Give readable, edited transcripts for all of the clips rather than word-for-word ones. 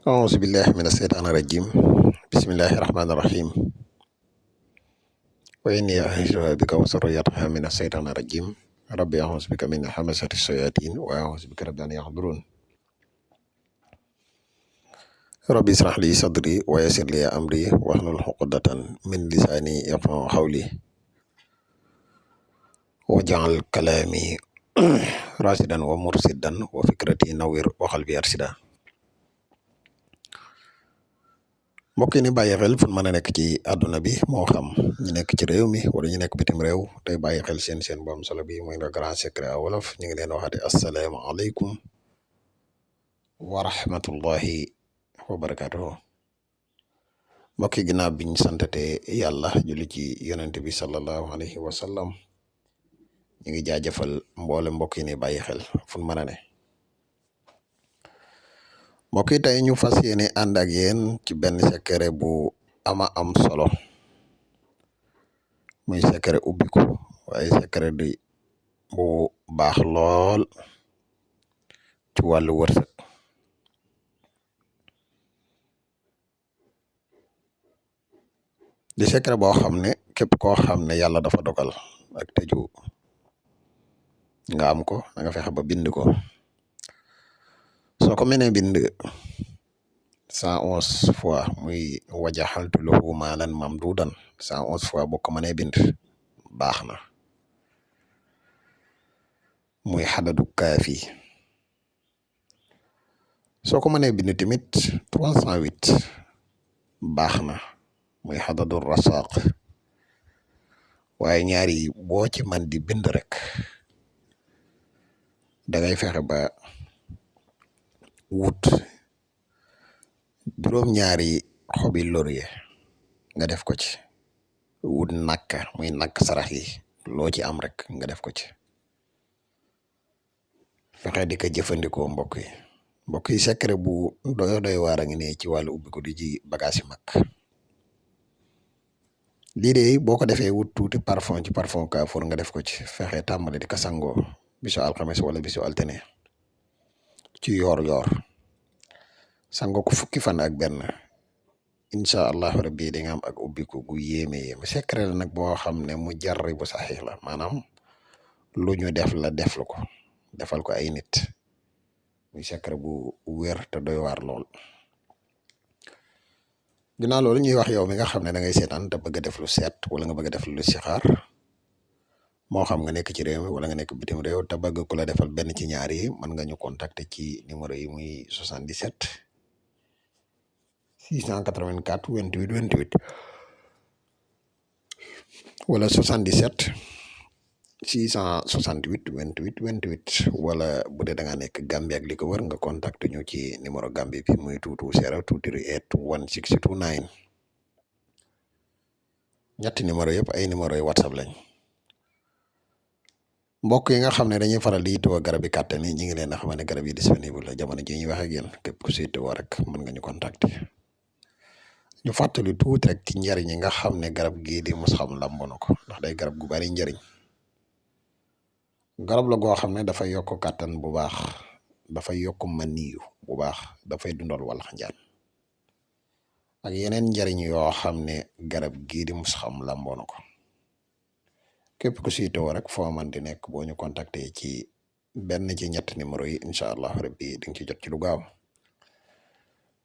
أعوذ بالله من الشيطان الرجيم بسم الله الرحمن الرحيم وإني أعيذها بك وذريتها من الشيطان الرجيم ربي أعوذ بك من همزة الشياطين وأعوذ بك رب أن يحضرون ربي اشرح لي صدري ويسر لي أمري واحلل عقدة من لساني يفقهوا قولي واجعل كلامي راشدا ومرشدا وفكرتي نوير وقلبي أرشدا mbokk yi ni bàyyi xel fu mën a nekk ci àdduna bi moo xam ñu nekk ci réew mi wala ñu nekk bitim réew tey bàyyi xel seen bu am solo bi muy le grand secret wolof ñu ngi leen waxate asalaamaaleykum wa rahmatullahi wa barakatuhu mbokk yi ginnaaw biñ santate yàlla julli ci yonente bi sallallahu alayhi wa sallam ñu ngi jaajëfal mboole mbokk yi ni bàyyi xel fu mën a ne mbokk yi tey ñu fas yéene ànd ak yéen ci benn secret bu ama am solo muy secret ubbiku waaye secret di bu baax lool ci wàllu wërsëg di secret boo xam ne képp koo xam ne yàlla dafa dogal ak tëju nga am ko da nga fexe ba bind ko soo ko mënee bind 111 fois muy wajaxaltu lahu maalan mamduudan 111 fois boo ko mënee bind baax na muy xadadu kaafi soo ko mënee bind tamit 308 baax na muy xadadu rasaq waaye ñaari boo ci man di bind rek da ngay fexe ba wut juróom-ñaari xobi laurier nga def ko ci wut nakka muy nakk sarax yi loo ci am rek nga def ko ci fexe di ko jëfandikoo mbokk yi secret bu doy waar a ngi ne ci wàllu ubbi ko di ci bagage yi mag lii de boo ko defee wut tuuti parfum ci parfum Kaafour nga def ko ci fexe tàmbali di ko sangoo bisu alxames wala bisu altine ci yoor sango ko fukki fan ak benn incha allahu rabbi di nga am ak ubbiku gu yéeme secret la nag boo xam ne mu jarri bu saxiix la maanaam lu ñu def la defal ko ay nit muy secret bu wér te doy waar lool ginnaaw loolu ñuy wax yow mi nga xam ne da ngay seetaan te bëgg a def lu seet wala nga bëgg a def lu sixaar moo xam nga nekk ci réew mi wala nga nekk bitim réew te bëgg ku la defal benn ci ñaar yi mën nga ñu contacter ci numéro yi muy 77 684 28 28 wala 77 668 28 28 wala bu dee da nga nekk Gambie ak li ko wër nga contacter ñu ci numéro Gambie bi muy 220 238 1629 ñetti numéro yëpp ay numéro yi WhatsApp lañ. mbokk yi nga xam ne dañuy faral di yittewoo garab yi kàttan yi ñu ngi leen a xamal ne garab yi disponible la jamono ji ñuy wax ak yéen képp ku si yittewoo rek mën nga ñu contacter ñu fàttali tuuti rek ci njëriñ yi nga xam ne garab gii di mos xam lambo na ko ndax day garab gu bari njëriñ garab la goo xam ne dafay yokk kàttan bu baax dafay yokk maniyu bu baax dafay dundal walax njaan ak yeneen njëriñ yoo xam ne garab gii di mos xam lambo na ko képp ku siitoo rek foo man di nekk boo ñu contacter ci benn ci ñetti numéro yi incha allah rabbi di nga ci jot ci lu gaaw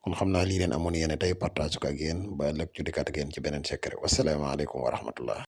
kon xam naa lii leen amoon yéene tey partage ko ak yéen ba ëllëg ju dikkaat ak yéen ci beneen secret wasalaamaaleykum wa rahmatullah